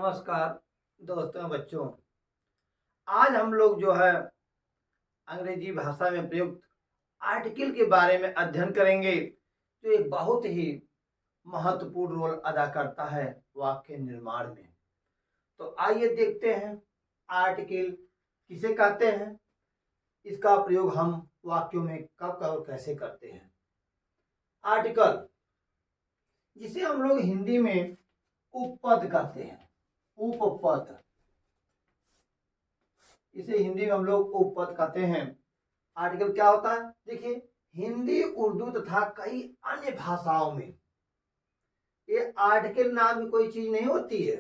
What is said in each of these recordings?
नमस्कार दोस्तों बच्चों। आज हम लोग जो है अंग्रेजी भाषा में प्रयुक्त आर्टिकल के बारे में अध्ययन करेंगे जो एक बहुत ही महत्वपूर्ण रोल अदा करता है वाक्य निर्माण में। तो आइए देखते हैं आर्टिकल किसे कहते हैं, इसका प्रयोग हम वाक्यों में कब कब और कैसे करते हैं। आर्टिकल जिसे हम लोग हिंदी में उपपद कहते हैं, उपपद, इसे हिंदी में हम लोग उपपद कहते हैं। आर्टिकल क्या होता है? देखिए, हिंदी, उर्दू तथा कई अन्य भाषाओं में ये आर्टिकल नाम की कोई चीज नहीं होती है,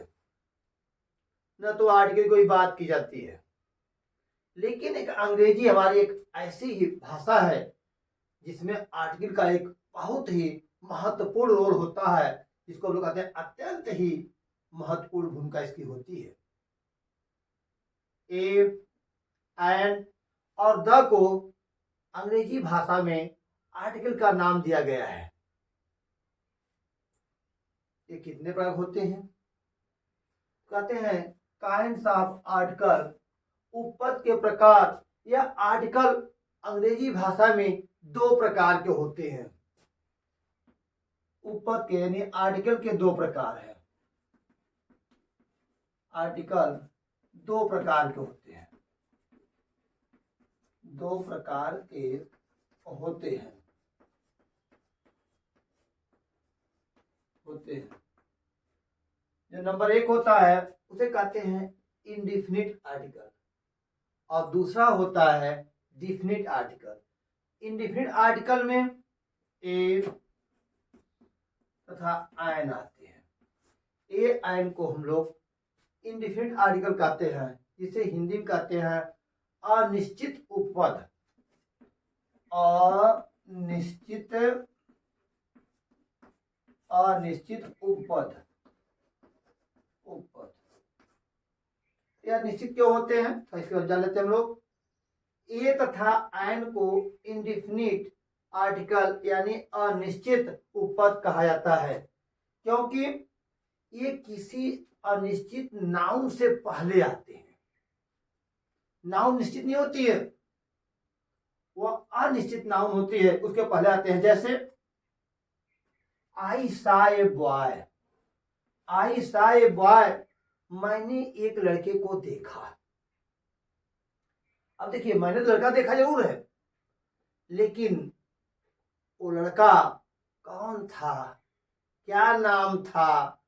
न तो आर्टिकल कोई बात की जाती है। लेकिन एक अंग्रेजी हमारी एक ऐसी ही भाषा है जिसमें आर्टिकल का एक बहुत ही महत्वपूर्ण रोल होता है, जिसको हम लोग कहते हैं अत्यंत ही महत्वपूर्ण भूमिका इसकी होती है। ए, एंड और द को अंग्रेजी भाषा में आर्टिकल का नाम दिया गया है। ये कितने प्रकार होते हैं? कहते हैं काइंड्स ऑफ आर्टिकल, उपपद के प्रकार। या आर्टिकल अंग्रेजी भाषा में दो प्रकार के होते हैं। उपपद के यानी आर्टिकल के दो प्रकार हैं। आर्टिकल दो प्रकार के होते हैं, दो प्रकार के होते हैं। जो नंबर एक होता है उसे कहते हैं इंडिफिनिट आर्टिकल और दूसरा होता है डिफिनिट आर्टिकल। इंडिफिनिट आर्टिकल में ए तथा एन आते हैं। ए एन को हम लोग इंडिफिनिट आर्टिकल कहते हैं, जिसे हिंदी में कहते हैं अनिश्चित उपपद। अनिश्चित उपपद। यह निश्चित क्यों होते हैं तो इसके बाद जान लेते हैं हम लोग। ए तथा एन को इंडिफिनिट आर्टिकल यानी अनिश्चित उपपद कहा जाता है, क्योंकि ये किसी अनिश्चित नाउन से पहले आते हैं। नाउन निश्चित नहीं होती है, वह अनिश्चित नाउन होती है, उसके पहले आते हैं। जैसे आई सा ए बॉय, आई सा ए बॉय, मैंने एक लड़के को देखा। अब देखिए, मैंने तो लड़का देखा जरूर है, लेकिन वो लड़का कौन था, क्या नाम था,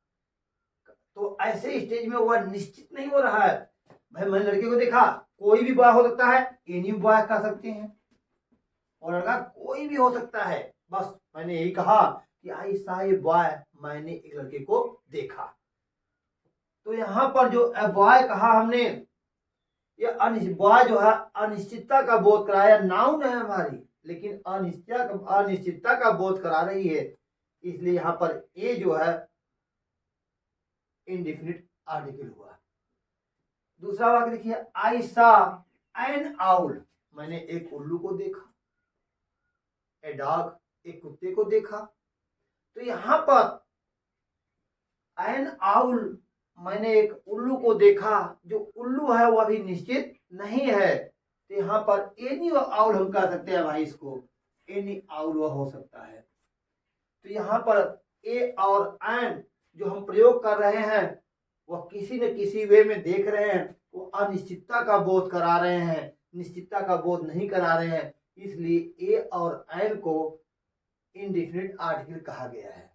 तो ऐसे स्टेज में वह निश्चित नहीं हो रहा है। भाई मैंने लड़के को देखा, कोई भी बॉय हो सकता है, एनी बॉय कह सकते हैं, और लड़का कोई भी हो सकता है। बस मैंने यही कहा कि आई सा ए बॉय, मैंने एक लड़के को देखा। तो यहाँ पर जो बॉय कहा हमने, ये बॉय जो है अनिश्चितता का बोध कराया, नाउन है हमारी, लेकिन अनिश्चितता का बोध करा रही है, इसलिए यहाँ पर ए जो है इंडिफिनिट आर्टिकल हुआ। दूसरा वाक्य देखिए, आई सा एन आउल, मैंने एक उल्लू को देखा। ए डॉग, एक कुत्ते को देखा। तो यहाँ पर एन आउल, मैंने एक उल्लू को देखा, जो उल्लू है वह भी निश्चित नहीं है, तो यहाँ पर एनी आउल हम कह सकते हैं। भाई इसको एनी आउल वह हो सकता है। तो यहाँ पर ए और एन जो हम प्रयोग कर रहे हैं वह किसी न किसी वे में देख रहे हैं, वो अनिश्चितता का बोध करा रहे हैं, निश्चितता का बोध नहीं करा रहे हैं, इसलिए ए और एन को इंडिफिनिट आर्टिकल कहा गया है।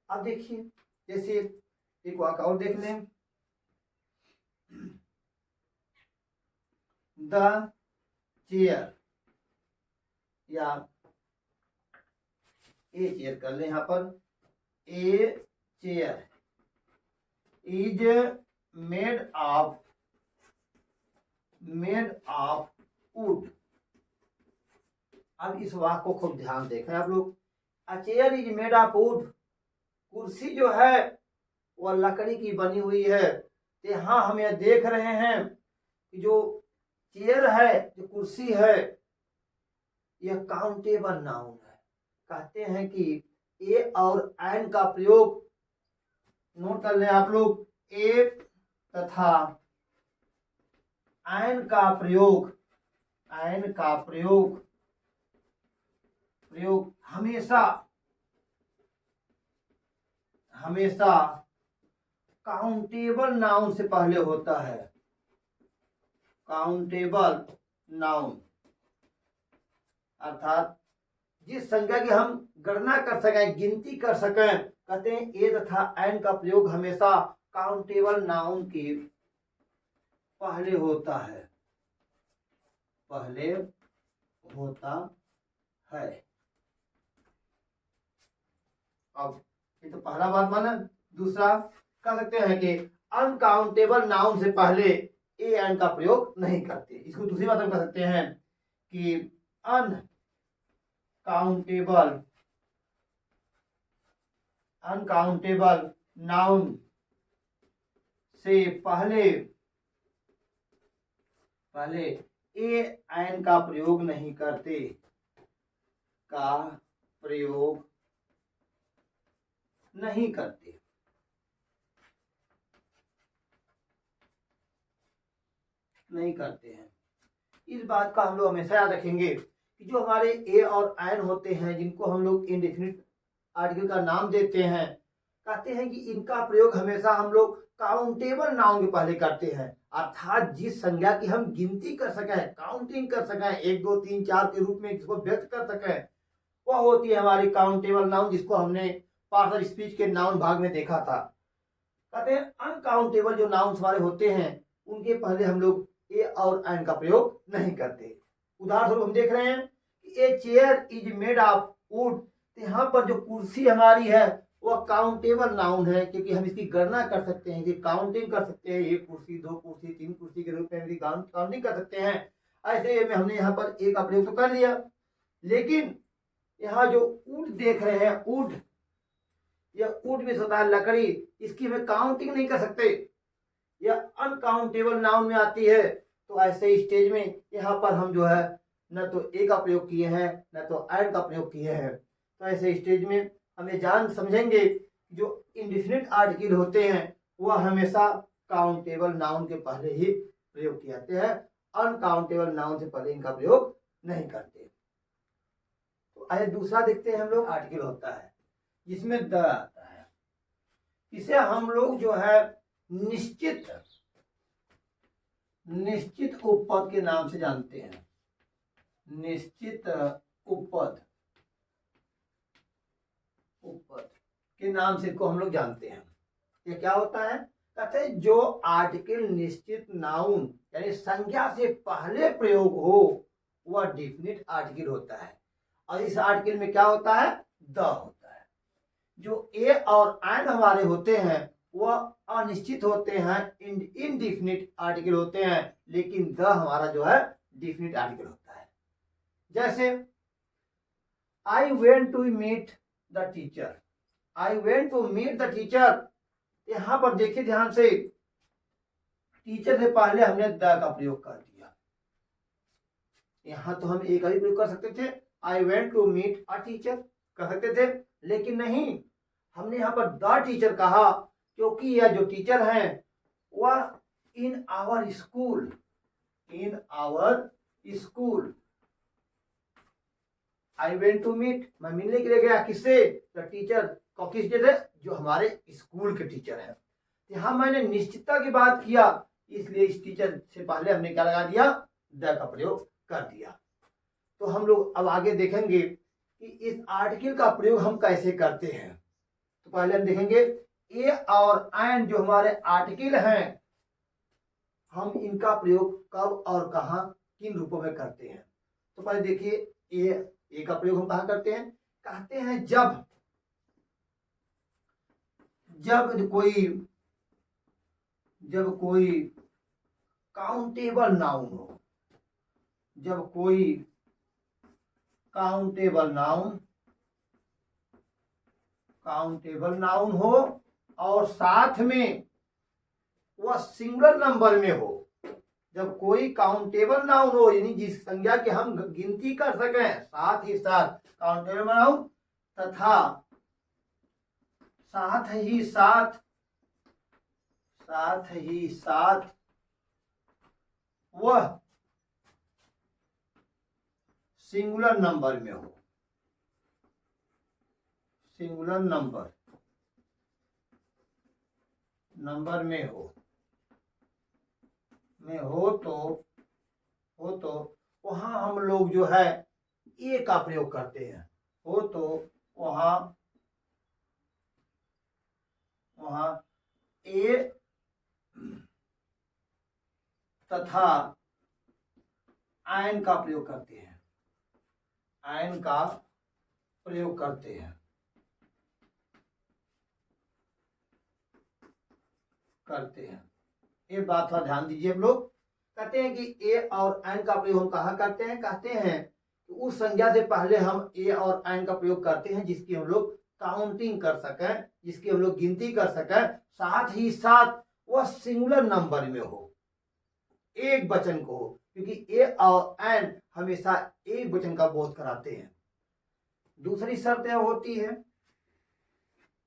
अब देखिए, जैसे एक वाक्य और देख लें, द चेयर, या ए चेयर कर लें। यहाँ पर a chair is made of wood. अब इस वाक्य को खूब ध्यान देखें आप लोग। A chair is made of wood, कुर्सी जो है वह लकड़ी की बनी हुई है। तो यहाँ हम यह देख रहे हैं कि जो चेयर है, जो कुर्सी है, यह काउंटेबल नाउन है। कहते हैं कि ए और एन का प्रयोग नोट कर लें आप लोग, ए तथा एन का प्रयोग, एन का प्रयोग हमेशा काउंटेबल नाउन से पहले होता है। काउंटेबल नाउन अर्थात जिस संख्या की हम गणना कर सकें, गिनती कर सकें, कहते हैं ए तथा एन का प्रयोग हमेशा काउंटेबल नाउन के पहले होता है, पहले होता है। अब ये तो पहला बात माना। दूसरा कह सकते हैं कि अनकाउंटेबल नाउन से पहले ए एन का प्रयोग नहीं करते। इसको दूसरी बात हम कह सकते हैं कि अनकाउंटेबल नाउन से पहले ए एन का प्रयोग नहीं करते, नहीं करते। हैं। इस बात का हम लोग हमेशा याद रखेंगे कि जो हमारे ए और एन होते हैं, जिनको हम लोग इंडेफिनिट आर्टिकल का नाम देते हैं, कहते हैं कि इनका प्रयोग हमेशा हम लोग काउंटेबल नाउन के पहले करते हैं। अर्थात जिस संज्ञा की हम गिनती कर सकें, काउंटिंग कर सकें, 1 2 3 4 के रूप में जिसको व्यक्त कर सकें, वह होती है हमारी काउंटेबल नाउन, जिसको हमने पार्ट ऑफ स्पीच के नाउन भाग में देखा था। कहते हैं अनकाउंटेबल जो नाउन्स हमारे होते हैं, उनके पहले हम लोग ए और एन का प्रयोग नहीं करते। उदाहरण स्वरूप हम देख रहे हैं कि ए chair is made of would. यहाँ पर जो कुर्सी हमारी है वह काउंटेबल नाउन है, क्योंकि हम इसकी गणना कर सकते हैं, कि काउंटिंग कर सकते हैं, 1 कुर्सी 2 कुर्सी 3 कुर्सी के रूप में भी काउंटिंग कर सकते हैं। ऐसे में हमने यहाँ पर ए का प्रयोग तो कर लिया, लेकिन यहाँ जो वुड देख रहे हैं, वुड, यह वुड में होता है लकड़ी, इसकी हमें काउंटिंग नहीं कर सकते, यह अनकाउंटेबल नाउन में आती है। तो ऐसे स्टेज में यहाँ पर हम जो है न तो ए का प्रयोग किए हैं, न तो एन का प्रयोग किए हैं। तो ऐसे स्टेज में हमें समझेंगे जो इंडेफिनिट आर्टिकल होते हैं वह हमेशा काउंटेबल नाउन के पहले ही प्रयोग किए जाते हैं, अनकाउंटेबल नाउन से पहले इनका प्रयोग नहीं करते। तो आइए दूसरा देखते हैं हम लोग। आर्टिकल होता है जिसमें द आता है, इसे हम लोग जो है निश्चित उपपद के नाम से जानते हैं। निश्चित उपपद के नाम से इसको हम लोग जानते हैं। ये क्या होता है? कहते हैं जो आर्टिकल निश्चित नाउन यानी संज्ञा से पहले प्रयोग हो वह डेफिनिट आर्टिकल होता है। और इस आर्टिकल में क्या होता है? द होता है। जो ए और एन हमारे होते हैं वह अनिश्चित होते हैं, इनडिफिनिट आर्टिकल होते हैं, लेकिन द हमारा जो है डिफिनिट आर्टिकल होता है। जैसे I went to meet the teacher, I went to meet the teacher, यहां पर देखिए ध्यान से, टीचर से पहले हमने द का प्रयोग कर दिया। यहां तो हम एक का ही प्रयोग कर सकते थे, I went to meet a teacher कर सकते थे, लेकिन नहीं, हमने यहां पर द टीचर कहा, क्योंकि यह जो टीचर हैं वह in our school, I went to meet, मैं मिलने के लिए गया, किससे? द टीचर, किस टीचर है? जो हमारे स्कूल के टीचर हैं। यहां मैंने निश्चितता की बात किया, इसलिए इस टीचर से पहले हमने क्या लगा दिया? द का प्रयोग कर दिया। तो हम लोग अब आगे देखेंगे कि इस आर्टिकल का प्रयोग हम कैसे करते हैं। तो पहले हम देखेंगे ए और एन जो हमारे आर्टिकल हैं, हम इनका प्रयोग कब और कहां किन रूपों में करते हैं। तो पहले देखिए ए का प्रयोग हम कहां करते हैं? कहते हैं जब कोई काउंटेबल नाउन हो, जब कोई काउंटेबल नाउन हो और साथ में वह सिंगल नंबर में हो। जब कोई काउंटेबल नाउन हो यानी जिस संज्ञा की हम गिनती कर सकें, साथ ही साथ काउंटेबल नाउन तथा साथ ही साथ साथ ही साथ वह सिंगुलर नंबर में हो, सिंगुलर नंबर में हो तो वहां हम लोग जो है ए का प्रयोग करते हैं। हो तो वहां ए तथा आयन का प्रयोग करते हैं, आयन का प्रयोग करते हैं। ये बात का ध्यान दीजिए। हम लोग कहते हैं कि ए और एन का प्रयोग हम कहाँ करते हैं, कहते हैं कि उस संज्ञा से पहले हम ए और एन का प्रयोग करते हैं जिसकी हम लोग काउंटिंग कर सकें, जिसकी हम लोग गिनती कर सकें, साथ ही साथ वह सिंगुलर नंबर में हो, एक वचन को हो, क्योंकि ए और एन हमेशा एक वचन का बोध कराते हैं। दूसरी शर्त यह होती है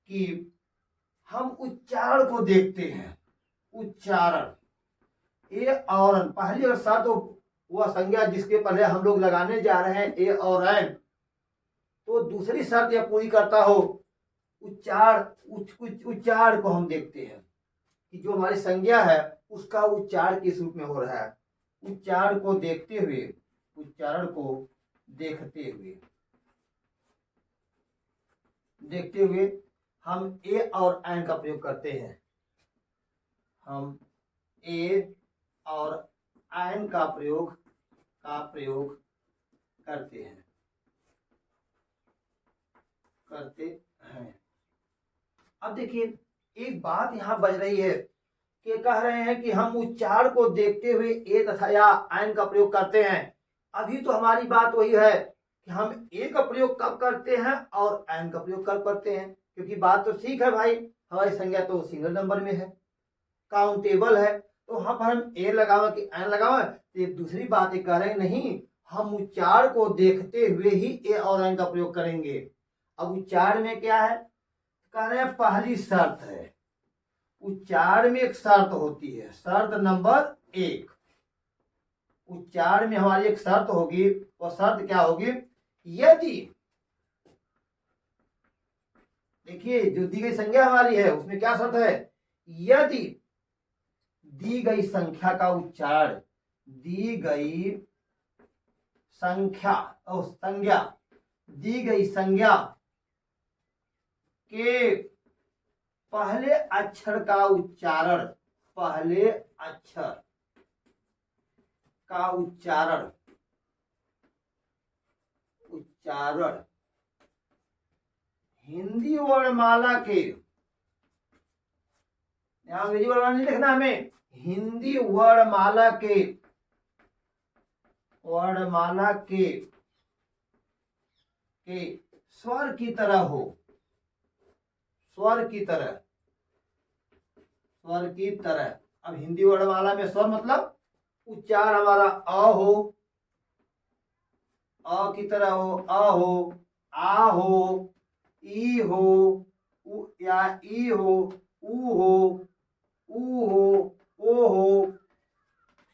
कि हम उच्चारण को देखते हैं, उच्चारण ए और एन, पहली और शर्त तो वह संज्ञा जिसके पहले हम लोग लगाने जा रहे हैं ए और एन, तो दूसरी शर्त यह पूरी करता हो उच्चारण को हम देखते हैं कि जो हमारी संज्ञा है उसका उच्चारण किस रूप में हो रहा है। उच्चारण को देखते हुए, उच्चारण को देखते हुए हम ए और एन का प्रयोग करते हैं। हम ए और एन का प्रयोग करते हैं। अब देखिए एक बात यहाँ बज रही है कि कह रहे हैं कि हम उच्चारण को देखते हुए ए तथा या एन का प्रयोग करते हैं। अभी तो हमारी बात वही है कि हम ए का प्रयोग कब करते हैं और एन का प्रयोग कब करते हैं, क्योंकि बात तो ठीक है भाई, हमारी संज्ञा तो सिंगल नंबर में है, काउंटेबल है, तो वहां पर हम ए लगावे कि एन लगावे। तो एक दूसरी बात ये कह रहे हैं नहीं, हम उच्चारण को देखते हुए ही ए और एन का प्रयोग करेंगे। अब उच्चारण में क्या है, कह रहे हैं पहली शर्त है, उच्चारण में एक शर्त होती है, शर्त नंबर 1। उच्चारण में हमारी एक शर्त होगी, वो शर्त क्या होगी, यदि देखिए जो दी गई संज्ञा हमारी है उसमें क्या शर्त है, यदि दी गई संख्या का उच्चारण, दी गई संख्या और संज्ञा, दी गई संज्ञा के पहले अक्षर का उच्चारण, पहले अक्षर का उच्चारण हिंदी वर्णमाला के, यहां अंग्रेजी वर्णमाला नहीं लिखना हमें, हिंदी वर्णमाला के स्वर की तरह हो, स्वर की तरह। अब हिंदी वर्णमाला में स्वर मतलब उच्चारण हमारा अ हो, अ की तरह हो, अ हो, आ हो, ई हो, उ या ई हो, ऊ हो, ऊ हो, ओ हो,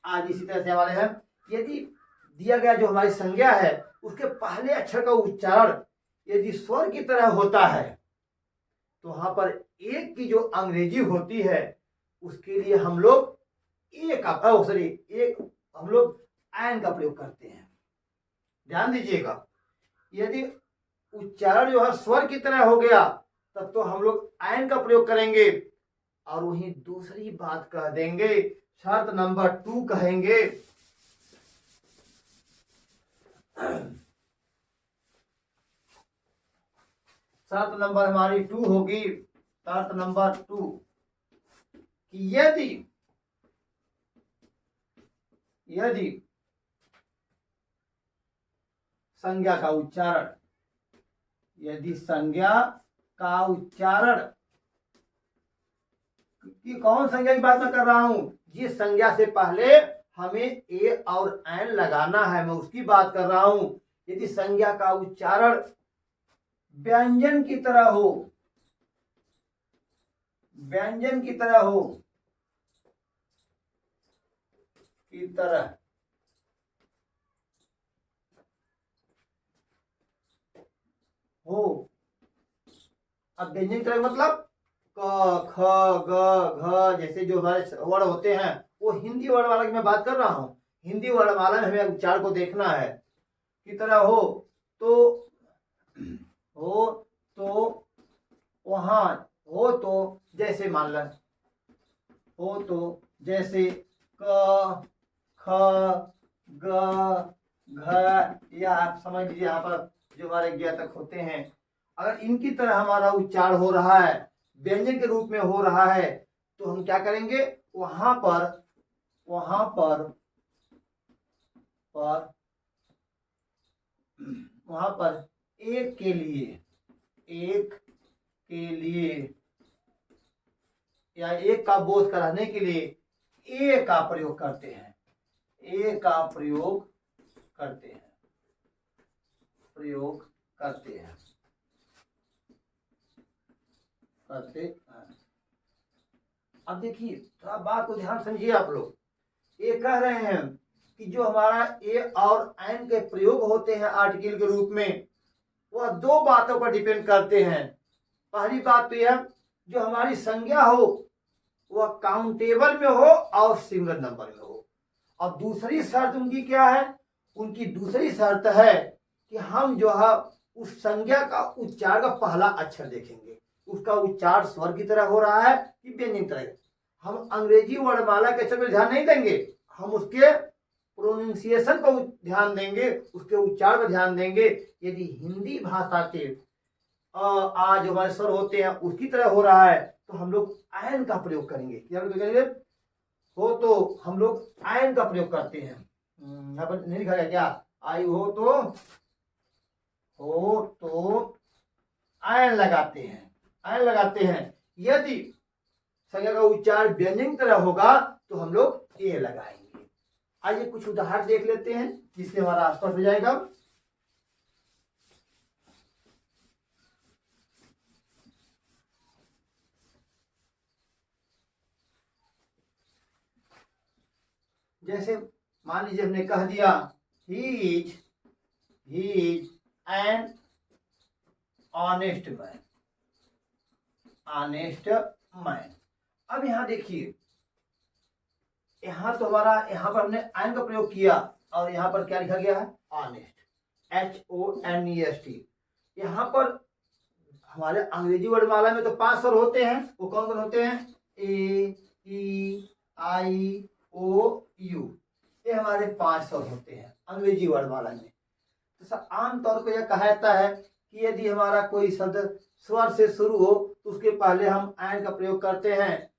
आज इसी तरह से हमारे हैं। यदि दिया गया जो हमारी संज्ञा है उसके पहले अक्षर का उच्चारण यदि स्वर की तरह होता है तो वहां पर एक की जो अंग्रेजी होती है उसके लिए हम लोग हम लोग एन का प्रयोग करते हैं। ध्यान दीजिएगा, यदि उच्चारण जो है स्वर की तरह हो गया तब तो हम लोग एन का प्रयोग करेंगे। और वहीं दूसरी बात कह देंगे, शर्त नंबर 2 कहेंगे, शर्त नंबर हमारी 2 होगी, शर्त नंबर 2 कि यदि संज्ञा का उच्चारण, यदि संज्ञा का उच्चारण, कि कौन संज्ञा की बात मैं कर रहा हूं, जिस संज्ञा से पहले हमें ए और एन लगाना है मैं उसकी बात कर रहा हूं। यदि संज्ञा का उच्चारण व्यंजन की तरह हो, व्यंजन की तरह हो, की तरह हो। अब व्यंजन की तरह मतलब क ख ग घ जैसे जो हमारे वर्ड होते हैं वो हिंदी वर्णमाला की मैं बात कर रहा हूँ। हिंदी वर्णमाला में हमें उच्चार को देखना है। की तरह तो हो तो वहां हो तो जैसे मान लो हो तो जैसे क ख ग घ, या आप समझ लीजिए यहाँ पर जो हमारे ज्ञातक होते हैं, अगर इनकी तरह हमारा उच्चार हो रहा है, व्यंजन के रूप में हो रहा है, तो हम क्या करेंगे, वहां पर वहां पर एक के लिए या एक का बोध कराने के लिए ए का प्रयोग करते हैं। ए का प्रयोग करते हैं। अब देखिए थोड़ा बात को ध्यान समझिए आप लोग। ये कह रहे हैं कि जो हमारा ए और एन के प्रयोग होते हैं आर्टिकल के रूप में, वह दो बातों पर डिपेंड करते हैं। पहली बात तो यह जो हमारी संज्ञा हो वह काउंटेबल में हो और सिंगल नंबर में हो। और दूसरी शर्त उनकी क्या है, उनकी दूसरी शर्त है कि हम जो है उस संज्ञा का उच्चार का पहला अक्षर देखेंगे, उसका उच्चार स्वर की तरह हो रहा है कि व्यंजन तरह। हम अंग्रेजी वर्णमाला के अक्षर पर ध्यान नहीं देंगे, हम उसके प्रोनाउंसिएशन को ध्यान देंगे, उसके उच्चार पर ध्यान देंगे। यदि हिंदी भाषा के आज हमारे स्वर होते हैं उसकी तरह हो रहा है तो हम लोग आयन का प्रयोग करेंगे। क्या करेंगे, हो तो हम लोग आयन का प्रयोग करते हैं। यहाँ पर नहीं लिखा गया क्या, आई हो तो आयन लगाते हैं। यदि संज्ञा का उच्चार व्यंजन की तरह होगा तो हम लोग ए लगाएंगे। आइए कुछ उदाहरण देख लेते हैं जिससे हमारा स्पष्ट हो जाएगा। जैसे मान लीजिए हमने कह दिया he is an honest man. अब यहां देखिए, यहां तो हमारा यहाँ पर हमने एन का प्रयोग किया और यहाँ पर क्या लिखा गया है, ऑनेस्ट, HONEST। यहाँ पर हमारे अंग्रेजी वर्णमाला में तो 5 स्वर होते हैं, वो कौन कौन होते हैं, ए ई आई ओ यू, ये हमारे 5 स्वर होते हैं अंग्रेजी वर्णमाला में। तो आमतौर पर यह कहा जाता है कि यदि हमारा कोई शब्द स्वर से शुरू हो तो उसके पहले हम एन का प्रयोग करते हैं,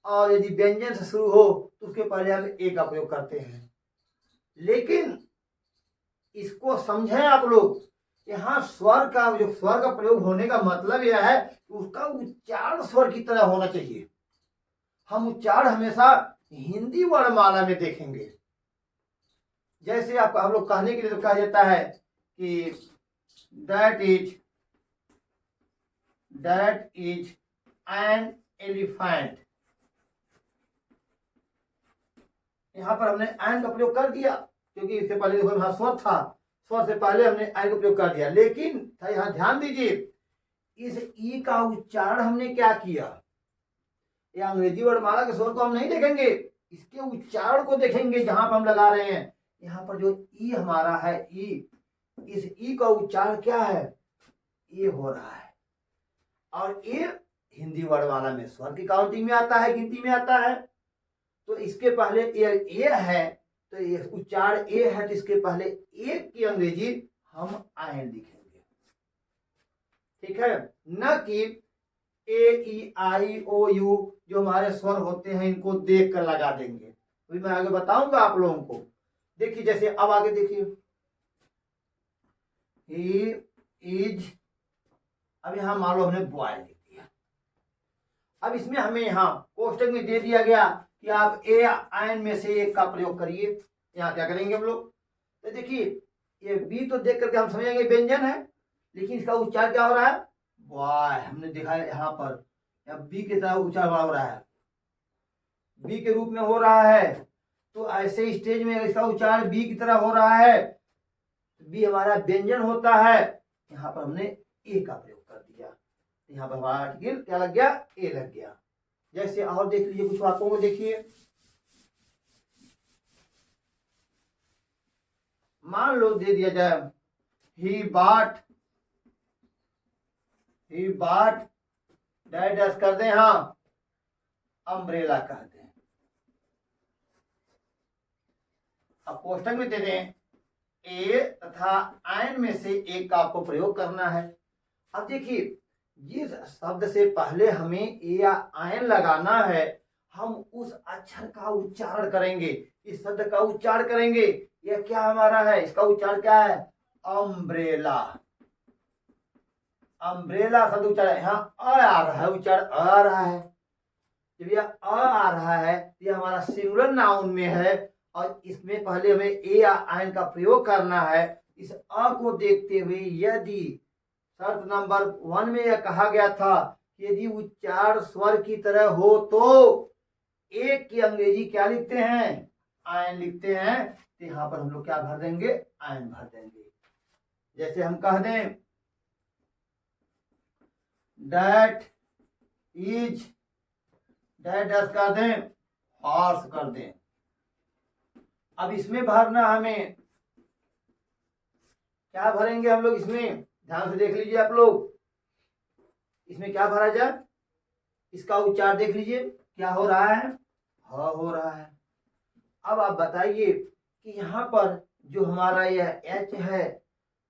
और यदि व्यंजन से शुरू हो तो उसके पहले हम ए का प्रयोग करते हैं। लेकिन इसको समझें आप लोग, यहाँ स्वर का प्रयोग होने का मतलब यह है कि उसका उच्चारण स्वर की तरह होना चाहिए। हम उच्चारण हमेशा हिंदी वर्णमाला में देखेंगे। जैसे आप हम लोग कहने के लिए तो कहा जाता है कि दैट इज एन एलिफेंट। यहाँ पर हमने एन का प्रयोग कर दिया क्योंकि इससे पहले देखो यहाँ स्वर था, स्वर से पहले हमने एन का प्रयोग कर दिया। लेकिन यहाँ ध्यान दीजिए, इस ई का उच्चारण हमने क्या किया, ये अंग्रेजी वर्णमाला के स्वर को हम नहीं देखेंगे, इसके उच्चारण को देखेंगे जहां पर हम लगा रहे हैं। यहाँ पर जो ई हमारा है, ई, इस ई का उच्चारण क्या है, ये हो रहा है। और ये हिंदी वर्णमाला में स्वर की काउंटिंग में आता है, गिनती में आता है। तो इसके पहले ए है तो ये उच्चारण ए है, तो इसके पहले एक की अंग्रेजी हम आयन लिखेंगे, ठीक है, न कि ए ई आई ओ यू जो हमारे स्वर होते हैं इनको देख कर लगा देंगे। अभी मैं आगे बताऊंगा आप लोगों को। देखिए जैसे अब आगे देखिए, ही इज, अब यहां मान लो हमने बॉय लिख दिया। अब इसमें हमें यहाँ कोष्टक में दे दिया गया कि आप ए आयन में से एक का प्रयोग करिए। यहाँ क्या करेंगे हम लोग, तो देखिए ये बी तो देख करके हम समझेंगे व्यंजन है, लेकिन इसका उच्चार क्या हो रहा है, बॉय। हमने देखा है यहाँ पर बी के तरह उच्चार हो रहा है, बी के रूप में हो रहा है। तो ऐसे स्टेज में इसका उच्चारण बी की तरह हो रहा है, बी हमारा व्यंजन होता है, यहाँ पर हमने ए का प्रयोग कर दिया, यहाँ पर हमारा आर्टिकल क्या लग गया, ए लग गया। जैसे और देख लीजिए कुछ वाक्यों को देखिए, मान लो दे दिया जाए ही बाट डैश कर दें, हाँ अम्ब्रेला कह दें, अब कोष्टक में दे दें ए तथा आयन में से एक का आपको प्रयोग करना है। अब देखिए जिस शब्द से पहले हमें ए या आयन लगाना है, हम उस अक्षर का उच्चारण करेंगे, इस शब्द का उच्चारण करेंगे। यह क्या हमारा है, इसका उच्चारण क्या है, अम्ब्रेला। अम्ब्रेला शब्द उच्चारण, यहाँ अ आ रहा है, उच्चारण अ आ रहा है। जब यह अ आ रहा है, यह हमारा सिंगुलर नाउन में है और इसमें पहले हमें ए या आयन का प्रयोग करना है। इस अ को देखते हुए यदि शर्त नंबर 1 में यह कहा गया था यदि उच्चारण स्वर की तरह हो तो एक की अंग्रेजी क्या लिखते हैं, आयन लिखते हैं, तो यहां पर हम लोग क्या भर देंगे, आयन भर देंगे। जैसे हम कह दें डैट इज, डैश कर दें, हॉर्स कर दें। अब इसमें भरना हमें क्या भरेंगे हम लोग, इसमें ध्यान से देख लीजिए आप लोग, इसमें क्या भरा जाए, इसका उच्चारण देख लीजिए क्या हो रहा है, ह हो रहा है। अब आप बताइए कि यहाँ पर जो हमारा यह एच है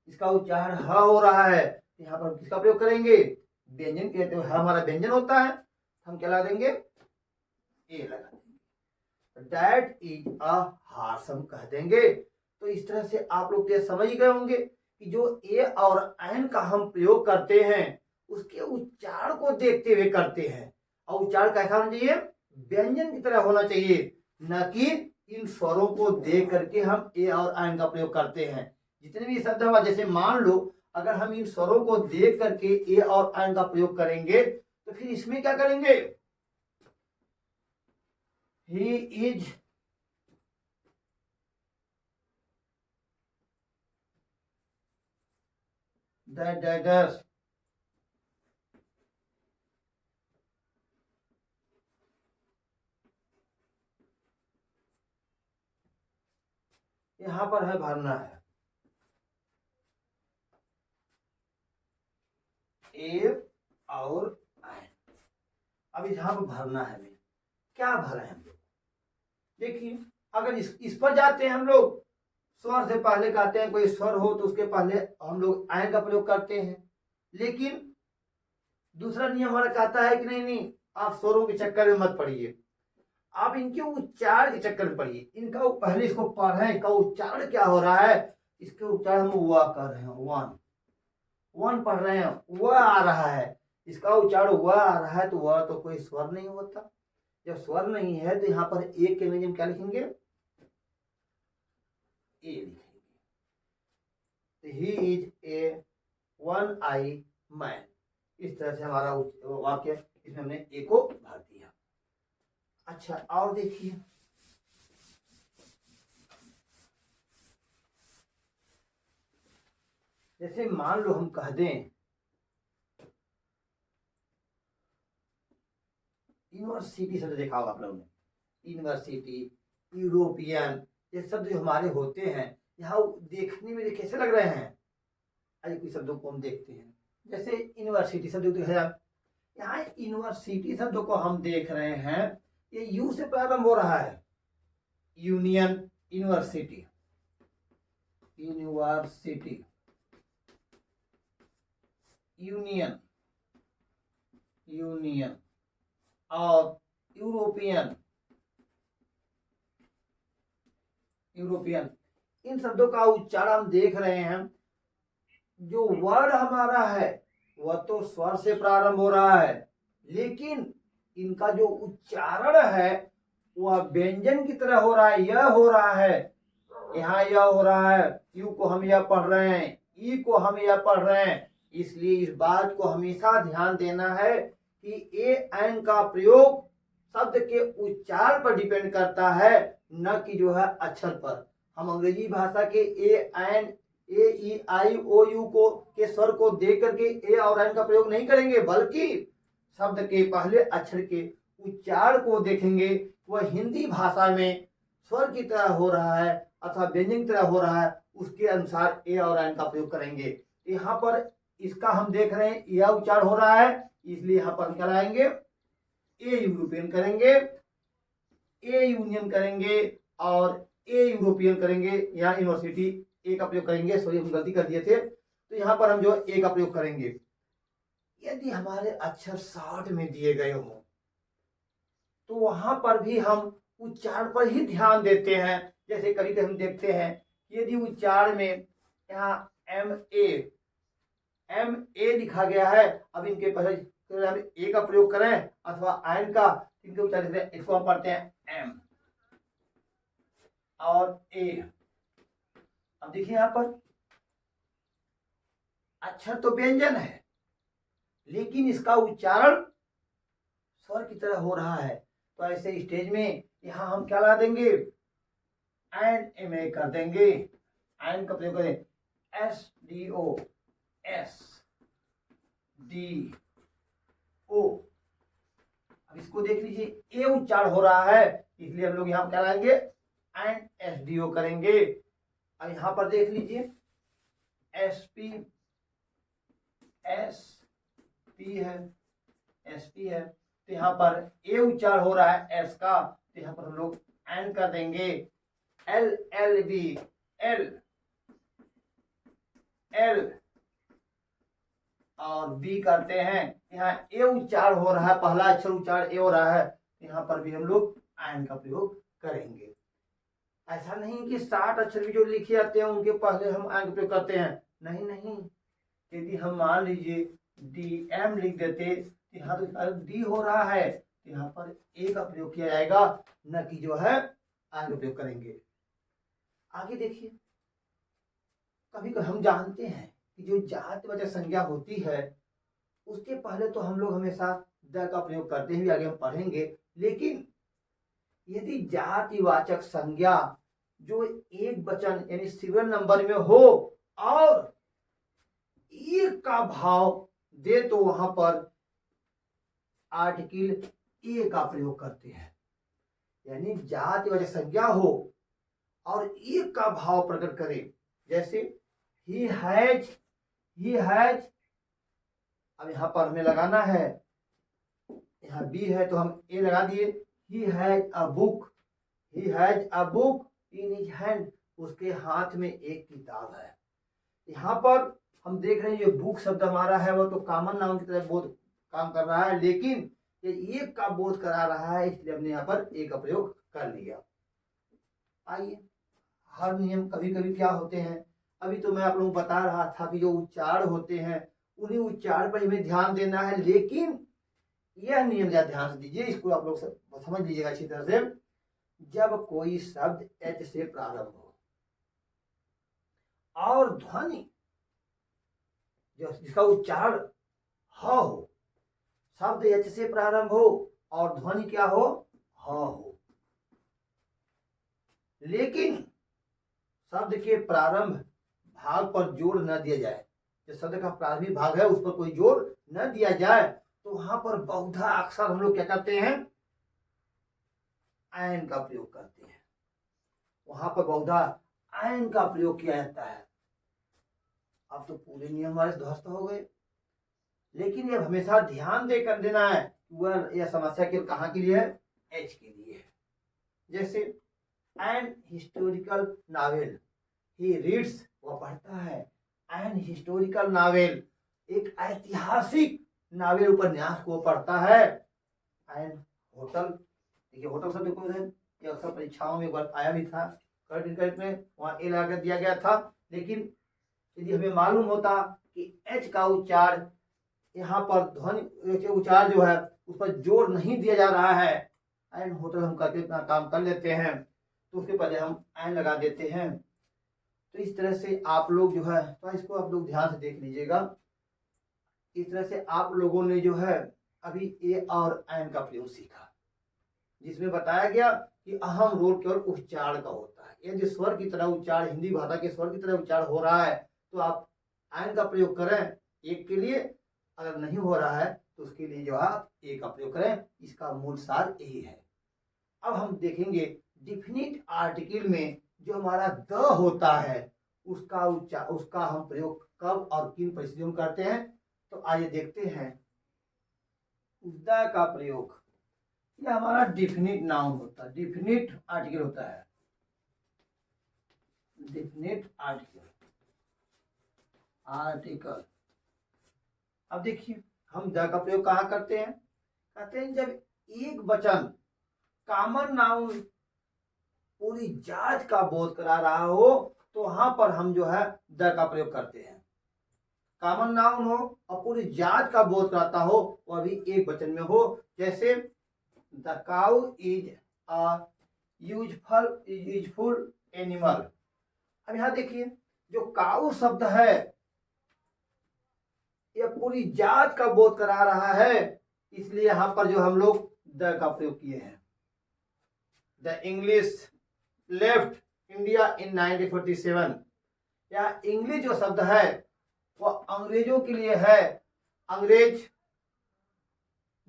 इसका उच्चारण ह हो रहा है, यहाँ पर किसका प्रयोग करेंगे, व्यंजन के, तो हमारा व्यंजन होता है, हम क्या लगा देंगे, ए लगा देंगे, दैट इज अ हॉर्स हम कह देंगे। तो इस तरह से आप लोग ये समझ गए होंगे कि जो ए और एन का हम प्रयोग करते हैं उसके उच्चारण को देखते हुए करते हैं, और उच्चारण कैसा होना चाहिए, व्यंजन की तरह होना चाहिए, न कि इन स्वरों को देख करके हम ए और एन का प्रयोग करते हैं। जितने भी शब्द हुआ, जैसे मान लो अगर हम इन स्वरों को देख करके ए और एन का प्रयोग करेंगे तो फिर इसमें क्या करेंगे, ही इज दैट, यहां पर है भरना है ए और आयन। अब यहां पर भरना है, हमें क्या भरा है हम लोग, देखिए अगर इस पर जाते हैं हम लोग, स्वर से पहले कहते हैं कोई स्वर हो तो उसके पहले हम लोग आयन का प्रयोग करते हैं, लेकिन दूसरा नियम हमारा कहता है कि नहीं नहीं आप स्वरों के चक्कर में मत पड़िए, आप इनके उच्चारण के चक्कर में पड़िए, इनका पहले इसको पढ़ें, इसका उच्चारण क्या हो रहा है, इसके उच्चारण हम वह कर रहे हैं, वन पढ़ रहे हैं, वह आ रहा है, इसका उच्चारण वह आ रहा है, तो वह तो कोई स्वर नहीं होता, जब स्वर नहीं है तो यहाँ पर एक के में क्या लिखेंगे, ए लिखेंगे, he is a one I man. इस तरह से हमारा वाक्य, इसमें हमने ए को भर दिया। अच्छा और देखिए, जैसे मान लो हम कह दें यूनिवर्सिटी, शब्द देखा होगा आप लोगों ने, यूनिवर्सिटी, यूरोपियन, ये शब्द जो हमारे होते हैं यहाँ देखने में कैसे लग रहे हैं, आइए कुछ शब्दों को हम देखते हैं। जैसे यूनिवर्सिटी शब्द देखा जाए, यहाँ यूनिवर्सिटी शब्दों को हम देख रहे हैं, ये यू से प्रारंभ हो रहा है, union, university, university, union, union, और यूरोपियन, यूरोपियन, इन शब्दों का उच्चारण हम देख रहे हैं, जो वर्ड हमारा है वह तो स्वर से प्रारंभ हो रहा है, लेकिन इनका जो उच्चारण है वह व्यंजन की तरह हो रहा है, यह हो रहा है, यहाँ यह हो रहा है, यू को हम यह पढ़ रहे हैं, ई को हम यह पढ़ रहे हैं। इसलिए इस बात को हमेशा ध्यान देना है कि ए एन का प्रयोग शब्द के उच्चारण पर डिपेंड करता है, न कि जो है अक्षर पर। हम अंग्रेजी भाषा के A, N, A, E, I, O, U को के स्वर को देख करके ए और एन का प्रयोग नहीं करेंगे, बल्कि शब्द के पहले अक्षर के उच्चारण को देखेंगे। वह हिंदी भाषा में स्वर की तरह हो रहा है अथवा व्यंजन की तरह हो रहा है, उसके अनुसार ए और एन का प्रयोग करेंगे। यहाँ पर इसका हम देख रहे हैं यह उच्चारण हो रहा है, इसलिए यहाँ पर हम क्या लगाएंगे, ए यूरोपियन करेंगे, ए यूनियन करेंगे और ए यूरोपियन करेंगे। यहाँ यूनिवर्सिटी ए का प्रयोग करेंगे, सॉरी हम गलती कर दिए थे, तो यहाँ पर हम जो ए का प्रयोग करेंगे। यदि हमारे अक्षर शॉर्ट में दिए गए हों तो वहां पर भी हम उच्चारण पर ही ध्यान देते हैं। जैसे कभी कभी हम देखते हैं यदि उच्चारण में यहाँ एम ए लिखा गया है, अब इनके पहले हम ए का प्रयोग करें अथवा आयन का, इनके उच्चारण से इसको हम पढ़ते हैं एम और ए। अब देखिए यहाँ पर अक्षर तो व्यंजन है, लेकिन इसका उच्चारण स्वर की तरह हो रहा है। तो ऐसे स्टेज में यहां हम क्या लगा देंगे, एन एम ए कर देंगे, एन का प्रयोग करें SDO SDO। अब इसको देख लीजिए, ए उच्चारण हो रहा है, इसलिए हम लोग यहां क्या लगाएंगे, एन SDO करेंगे। अब यहां पर देख लीजिए SP है, तो यहाँ पर ए उच्चारण हो रहा है एस का, तो यहाँ पर हम लोग एन कर देंगे, LLB एल और बी करते हैं। यहाँ ए उच्चारण हो रहा है, पहला अक्षर उच्चारण ए हो रहा है, यहाँ पर भी हम लोग एन का प्रयोग करेंगे। ऐसा नहीं कि 60 अक्षर भी जो लिखे जाते हैं उनके पहले हम एन का प्रयोग करते हैं, नहीं। यदि हम मान लीजिए DM लिख देते, यहाँ तो डी हो रहा है, तो यहाँ पर ए का प्रयोग किया जाएगा, न कि जो है एन का प्रयोग करेंगे। आगे देखिए, कभी कभी हम जानते हैं कि जो जातिवाचक संज्ञा होती है उसके पहले तो हम लोग हमेशा द का प्रयोग करते हैं, आगे हम पढ़ेंगे। लेकिन यदि जातिवाचक संज्ञा जो एक वचन यानी सिंगल नंबर में हो और एक का भाव दे, तो वहां पर आर्टिकल ए का प्रयोग करते हैं। यानी जातिवाचक संज्ञा हो और एक का भाव प्रकट करे, जैसे ही हैज। अब यहां पर हमें लगाना है, यहाँ बी है तो हम ए लगा दिए, he has a book in his hand, उसके हाथ में एक किताब है। यहाँ पर हम देख रहे हैं ये बुक शब्द हमारा है वो तो कॉमन नाउन की तरह बोध काम कर रहा है, लेकिन ये एक का बोध करा रहा है, इसलिए हमने यहाँ पर एक का प्रयोग कर लिया। आइए, हर नियम कभी कभी क्या होते हैं, अभी तो मैं आप लोगों को बता रहा था कि जो उच्चारण होते हैं उन्हीं उच्चारण पर हमें ध्यान देना है, लेकिन यह नियम ज्यादा ध्यान से दीजिए, इसको आप लोग समझ लीजिएगा अच्छी तरह से। जब कोई शब्द एच से प्रारंभ हो और ध्वनि जिसका उच्चारण हो, शब्द एच से प्रारंभ हो और ध्वनि क्या हो, हो, लेकिन शब्द के प्रारंभ भाग पर जोड़ न दिया जाए, जो शब्द का प्रारंभिक भाग है उस पर कोई जोड़ न दिया जाए, तो वहां पर बहुधा अक्सर हम लोग क्या करते हैं, एन का प्रयोग करते हैं। वहां पर बहुधा एन का प्रयोग किया जाता है। अब तो पूरे नियम हमारे ध्वस्त हो गए, लेकिन ये हमेशा ध्यान देकर देना है वह यह समस्या के कहाँ के लिए है, एच के लिए है। जैसे an historical novel, he reads, वह पढ़ता है, एन हिस्टोरिकल नॉवेल, एक ऐतिहासिक नावेल उपन्यास को पढ़ता है। एन होटल, देखिए होटल शब्द को ये अक्सर परीक्षाओं में एक बार आया भी था, करंट में वहाँ ए लगा दिया गया था, लेकिन यदि हमें मालूम होता कि एच का उच्चारण यहाँ पर ध्वनि उच्चारण जो है उस पर जोर नहीं दिया जा रहा है, एन होटल हम करके अपना काम कर लेते हैं, तो उसके पहले हम एन लगा देते हैं। तो इस तरह से आप लोग जो है, तो इसको आप लोग ध्यान से देख लीजिएगा, इस तरह से आप लोगों ने जो है अभी ए और एन का प्रयोग सीखा। जिसमें बताया गया कि अहम रोल केवल उच्चारण का होता है। यदि स्वर की तरह उच्चारण, हिंदी भाषा के स्वर की तरह उच्चारण हो रहा है तो आप आयन का प्रयोग करें एक के लिए, अगर नहीं हो रहा है तो उसके लिए जो है आप ए का प्रयोग करें। इसका मूल सार यही है। अब हम देखेंगे डिफिनिट आर्टिकल में जो हमारा द होता है उसका हम प्रयोग कब और किन परिस्थितियों में करते हैं। तो आइए देखते हैं द का प्रयोग। यह हमारा डिफिनिट नाउन होता है, डिफिनिट आर्टिकल होता है, डिफिनिट आर्टिकल। अब देखिए हम द का प्रयोग कहाँ करते हैं। कहते हैं जब एक वचन कॉमन नाउन पूरी जात का बोध करा रहा हो तो वहां पर हम जो है द का प्रयोग करते हैं। कॉमन नाउन हो और पूरी जात का बोध कराता हो, वह भी एक वचन में हो। जैसे the cow is a useful animal. अब यहां देखिए जो काउ शब्द है यह पूरी जात का बोध करा रहा है, इसलिए यहां पर जो हम लोग द का प्रयोग किए हैं। The English left India in 1947। या इंग्लिश जो शब्द है वह अंग्रेजों के लिए है। अंग्रेज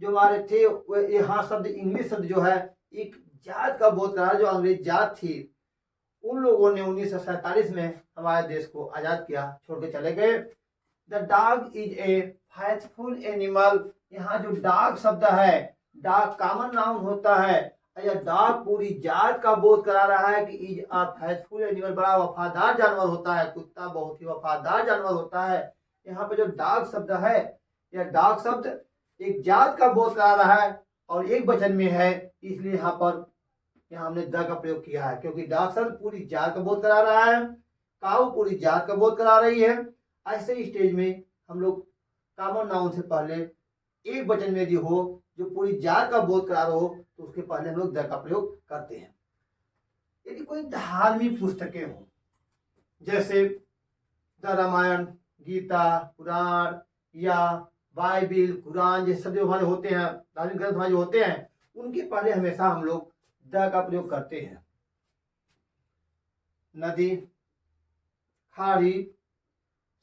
जो हमारे थे वह यहाँ शब्द इंग्लिश शब्द जो है एक जात का बोध करा, जो अंग्रेज जात थी उन लोगों ने 1947 में हमारे देश को आजाद किया, छोड़ के चले गए। The dog is a faithful animal. यहाँ जो डॉग शब्द है, डॉग कॉमन नाउन होता है, यह डॉग पूरी जात का बोध करा रहा है कि इज अ फेथफुल एनिमल, बड़ा वफादार जानवर होता है, कुत्ता बहुत ही वफादार जानवर होता है। यहाँ पे जो डॉग शब्द है, यह डॉग शब्द एक जात का बोध करा रहा है और एक वचन में है, इसलिए यहाँ हमने द का प्रयोग किया है, क्योंकि डॉग शब्द पूरी जात का बोध करा रहा है, काऊ पूरी जात का बोध करा रही है। ऐसे ही स्टेज में हम लोग कॉमन नाउन से पहले एक वचन में यदि हो जो पूरी जात का बोध करा रहा हो तो उसके पहले हम लोग द का प्रयोग करते हैं। यदि कोई धार्मिक पुस्तकें हो जैसे द रामायण, गीता, पुराण या बाइबिल, कुरान जैसे शब्द हमारे होते हैं, धार्मिक ग्रंथ हमारे जो होते हैं, उनके पहले हमेशा हम लोग द का प्रयोग करते हैं। नदी, खाड़ी,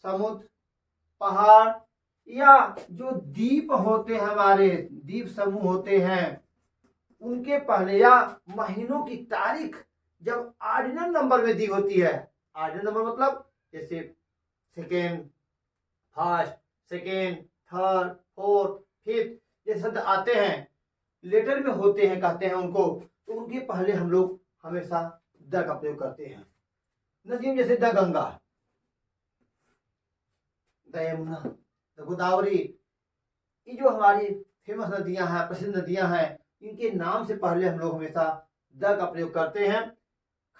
समुद्र, पहाड़ या जो द्वीप होते हैं, हमारे द्वीप समूह होते हैं, उनके पहले या महीनों की तारीख जब ऑर्डिनल नंबर में दी होती है, ऑर्डिनल नंबर मतलब जैसे second, first, second, third, fourth, fifth ये शब्द आते हैं, लेटर में होते हैं कहते हैं उनको, तो उनके पहले हम लोग हमेशा द का प्रयोग करते हैं। नदियों जैसे the Ganga, the Yamuna, the Godavari, ये जो हमारी फेमस नदियां हैं, प्रसिद्ध नदियां हैं, इनके नाम से पहले हम लोग हमेशा द का प्रयोग करते हैं।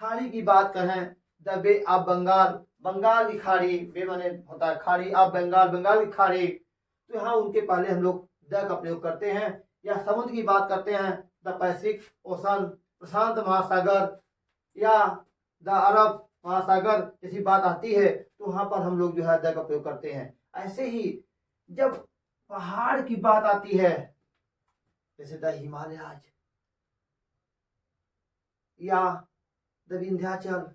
खाड़ी की बात करें, the bay of Bengal, Bengal की खाड़ी, बे माने होता है खाड़ी, ऑफ बंगाल, बंगाल की खाड़ी, तो यहाँ उनके पहले हम लोग द का प्रयोग करते हैं। या समुद्र की बात करते हैं, द पैसिफिक ओशन, प्रशांत महासागर या द अरब महासागर जैसी बात आती है तो वहां पर हम लोग जो है द का प्रयोग करते हैं। ऐसे ही जब पहाड़ की बात आती है जैसे द हिमालयाज या द विंध्याचल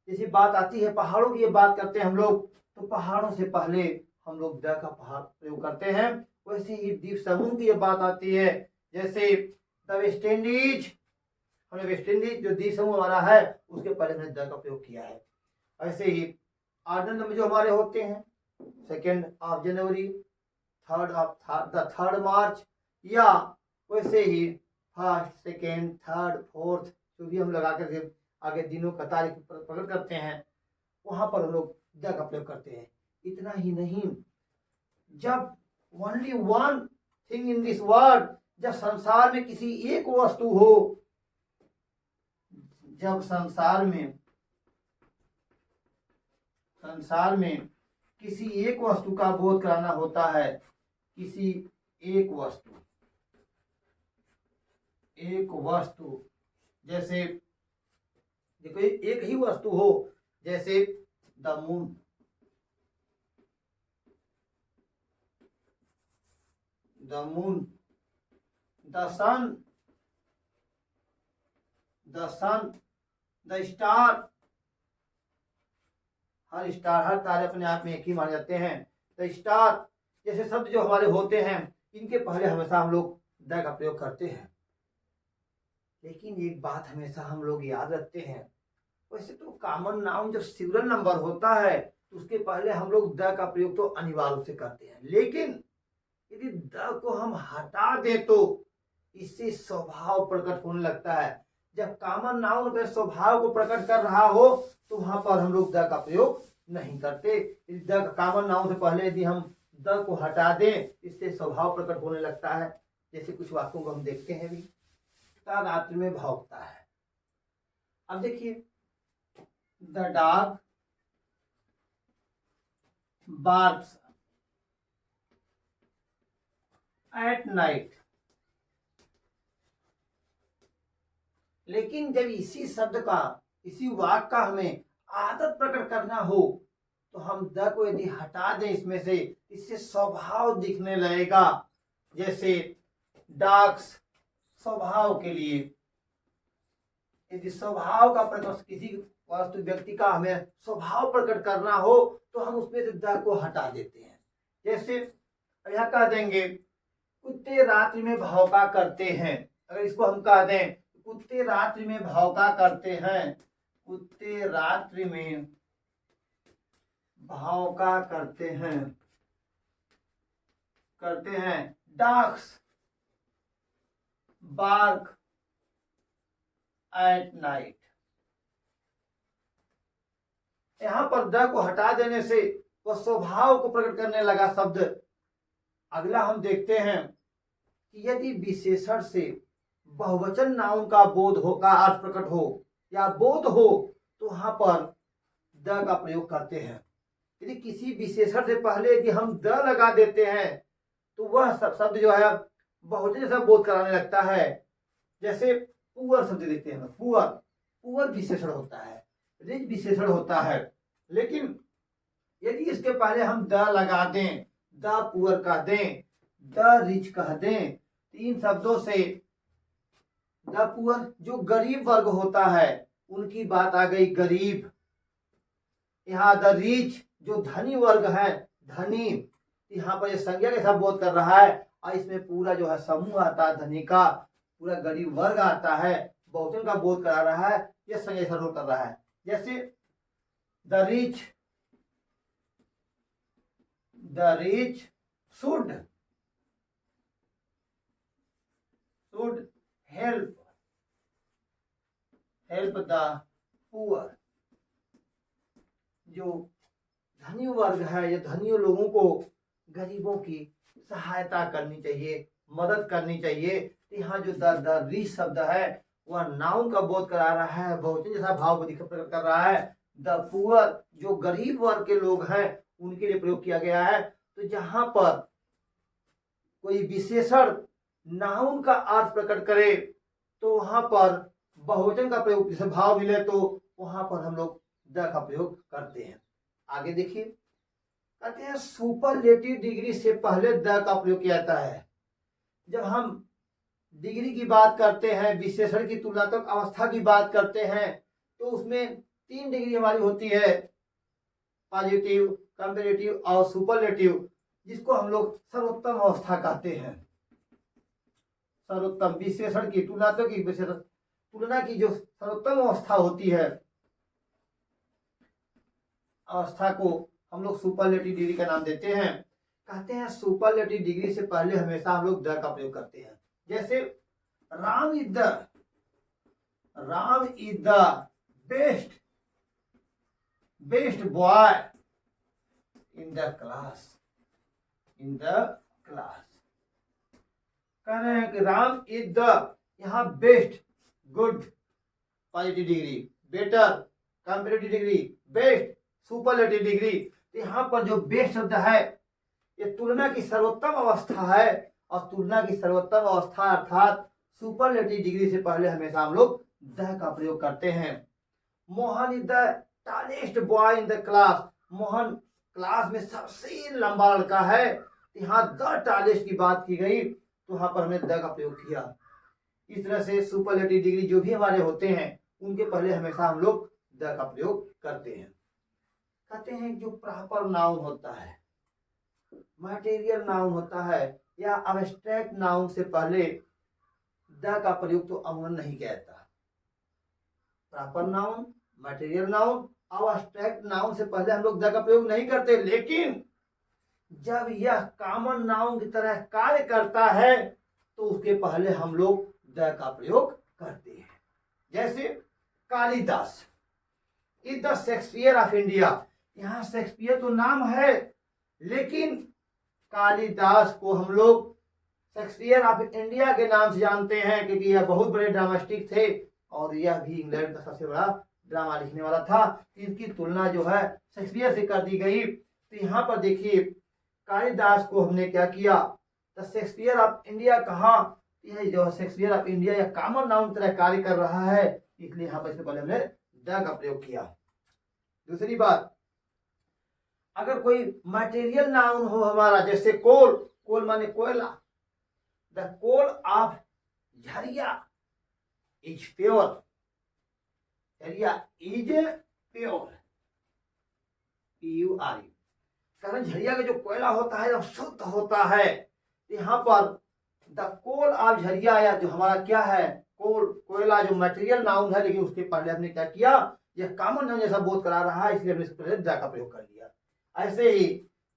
जैसी बात आती है, पहाड़ों की ये बात करते हैं हम लोग, तो पहाड़ों से पहले हम लोग द का पहाड़ प्रयोग करते हैं। वैसे ही द्वीप समूह की ये बात आती है, जैसे द वेस्ट इंडीज, हमने वेस्ट इंडीज जो द्वीप समूह हमारा है उसके पहले हमने द का प्रयोग किया है। ऐसे ही ऑर्डिनल नंबर जो हमारे होते हैं, second of January, third March, या वैसे ही फर्स्ट, सेकेंड, थर्ड, फोर्थ, जो भी हम लगा करके आगे दिनों का तारीख प्रकट करते हैं, वहां पर हम लोग द का प्रयोग करते हैं। इतना ही नहीं, जब only one thing in this world, जब संसार में किसी एक वस्तु हो, जब संसार में किसी एक वस्तु का बोध कराना होता है, किसी एक वस्तु जैसे देखो एक ही वस्तु हो, जैसे the moon, the sun, the sun, the star. हर स्टार, हर तारे अपने आप में एक ही माने जाते हैं। द स्टार जैसे शब्द जो हमारे होते हैं, इनके पहले हमेशा हम लोग द का प्रयोग करते हैं। लेकिन एक बात हमेशा हम लोग याद रखते हैं, वैसे तो कॉमन नाउन जब सिंगुलर नंबर होता है तो उसके पहले हम लोग द का प्रयोग तो अनिवार्य रूप से करते हैं। लेकिन यदि द को हम हटा दें तो इससे स्वभाव प्रकट होने लगता है। जब कॉमन नाउन अपने स्वभाव को प्रकट कर रहा हो तो वहां पर हम लोग द का प्रयोग नहीं करते। द कॉमन नाउन से पहले यदि हम द को हटा दें, इससे स्वभाव प्रकट होने लगता है। जैसे कुछ वाक्यों को हम देखते हैं भी, कुत्ता रात्रि में भौंकता है। अब देखिए, the dog barks at night. लेकिन जब इसी शब्द का, इसी वाक्य का हमें आदत प्रकट करना हो तो हम द को यदि हटा दें इसमें से, इससे स्वभाव दिखने लगेगा। जैसे डॉग्स स्वभाव के लिए, यदि स्वभाव का प्रकट, किसी वस्तु व्यक्ति का हमें स्वभाव प्रकट करना हो तो हम उसमें से द को हटा देते हैं। जैसे यह कह देंगे कुत्ते रात्रि में भौंका करते हैं। अगर इसको हम कह दें कुत्ते रात्रि में भौंका करते हैं, कुत्ते रात्रि में भौंका करते हैं, डॉग्स बार्क एट नाइट। यहां पर द को हटा देने से वह स्वभाव को प्रकट करने लगा शब्द। अगला हम देखते हैं कि यदि विशेषण से बहुवचन नाउन का बोध हो, का अर्थ प्रकट हो या बोध हो तो वहां पर द का प्रयोग करते हैं। यदि किसी विशेषण से पहले यदि हम द लगा देते हैं तो वह शब्द जो है बहुवचन जैसा बोध कराने लगता है। जैसे पुअर शब्द देखते हैं, पुअर विशेषण होता है, रिच विशेषण होता है। लेकिन यदि इसके पहले हम द लगा दें, द पुअर कह दें, द रिच कह दें, तीन शब्दों से द पुअर जो गरीब वर्ग होता है उनकी बात आ गई, गरीब। यहाँ द रिच जो धनी वर्ग है, धनी। यहाँ पर ये संज्ञा के साथ बोध कर रहा है और इसमें पूरा जो है समूह आता है, धनी का पूरा गरीब वर्ग आता है, बहुवचन का बोध करा रहा है, यह संज्ञा का रोल कर रहा है। जैसे the rich should help the poor. जो धनी वर्ग है, ये धनियों लोगों को, गरीबों की सहायता करनी चाहिए, मदद करनी चाहिए। तो यहाँ जो द रिच शब्द है वह नाउन का बोध करा रहा है, बहुवचन जैसा भाव को प्रकट कर रहा है। द पुअर जो गरीब वर्ग के लोग हैं उनके लिए प्रयोग किया गया है। तो जहां पर कोई विशेषण नाउन का अर्थ प्रकट करे तो वहां पर बहुवचन का प्रयोग, जैसे भाव मिले तो वहां पर हम लोग द का प्रयोग करते हैं। आगे देखिए, कहते हैं सुपरलेटिव डिग्री से पहले द का प्रयोग किया जाता है। जब हम डिग्री की बात करते हैं, विशेषण की तुलनात्मक अवस्था की बात करते हैं तो उसमें 3 डिग्री हमारी होती है, पॉजिटिव, कंपैरेटिव और सुपरलेटिव, जिसको हम लोग सर्वोत्तम अवस्था कहते हैं। सर्वोत्तम विशेषण की तुलना की जो सर्वोत्तम अवस्था होती है, अवस्था को हम लोग सुपरलेटिव डिग्री का नाम देते हैं। कहते हैं सुपरलेटिव डिग्री से पहले हमेशा हम लोग द का प्रयोग करते हैं। जैसे Ram is the best boy in the class. कह रहे हैं कि राम इज द, यहाँ best good positive degree, better comparative degree, best superlative degree. यहाँ पर जो बेस्ट शब्द है ये तुलना की सर्वोत्तम अवस्था है, और तुलना की सर्वोत्तम अवस्था अर्थात सुपरलेटिव डिग्री से पहले हमेशा हम लोग द का प्रयोग करते हैं। Mohan is the tallest boy in the class. Mohan class में सबसे लंबा लड़का है। यहाँ द टॉलेस्ट की बात की गई तो यहाँ पर हमने द का प्रयोग किया। इस तरह से सुपरलेटिव डिग्री जो भी हमारे होते हैं उनके पहले हमेशा हम लोग द का प्रयोग करते हैं। कहते हैं जो प्रॉपर नाउन होता है, मटेरियल नाउन होता है या अब्स्ट्रैक्ट नाउन से पहले द का प्रयोग तो अमूमन नहीं किया जाता। प्रॉपर नाउन, मटेरियल नाउन और अब्स्ट्रैक्ट नाउन से पहले हम लोग द का प्रयोग नहीं करते, लेकिन जब यह कॉमन नाउन की तरह कार्य करता है तो उसके पहले हम लोग द का प्रयोग करते हैं। जैसे Kalidas is the Shakespeare of India. यहाँ शेक्सपियर तो नाम है, लेकिन कालिदास को हम लोग शेक्सपियर ऑफ इंडिया के नाम से जानते हैं, क्योंकि यह बहुत बड़े ड्रामास्टिक थे और यह भी इंग्लैंड का सबसे बड़ा ड्रामा लिखने वाला था। इनकी तुलना जो है शेक्सपियर से कर दी गई। तो यहाँ पर देखिए कालिदास को हमने क्या किया, द शेक्सपियर ऑफ इंडिया कहा। यह जो शेक्सपियर ऑफ इंडिया या कॉमन नाउन तरह कार्य कर रहा है, इसलिए यहाँ पर इससे पहले हमने द का प्रयोग किया। दूसरी बात, अगर कोई मटेरियल नाउन हो हमारा, जैसे कोल, कोल माने कोयला, the coal of Jharia is pure, Jharia is pure, PURE। कारण झरिया का जो कोयला होता है वो शुद्ध होता है। यहाँ पर द कोल ऑफ झरिया या जो हमारा क्या है कोल, कोयला जो मटेरियल नाउन है, लेकिन उसके पहले हमने क्या किया, यह कॉमन नाउन जैसा बोध करा रहा है, इसलिए हमने इसके पहले द का प्रयोग कर लिया। ऐसे ही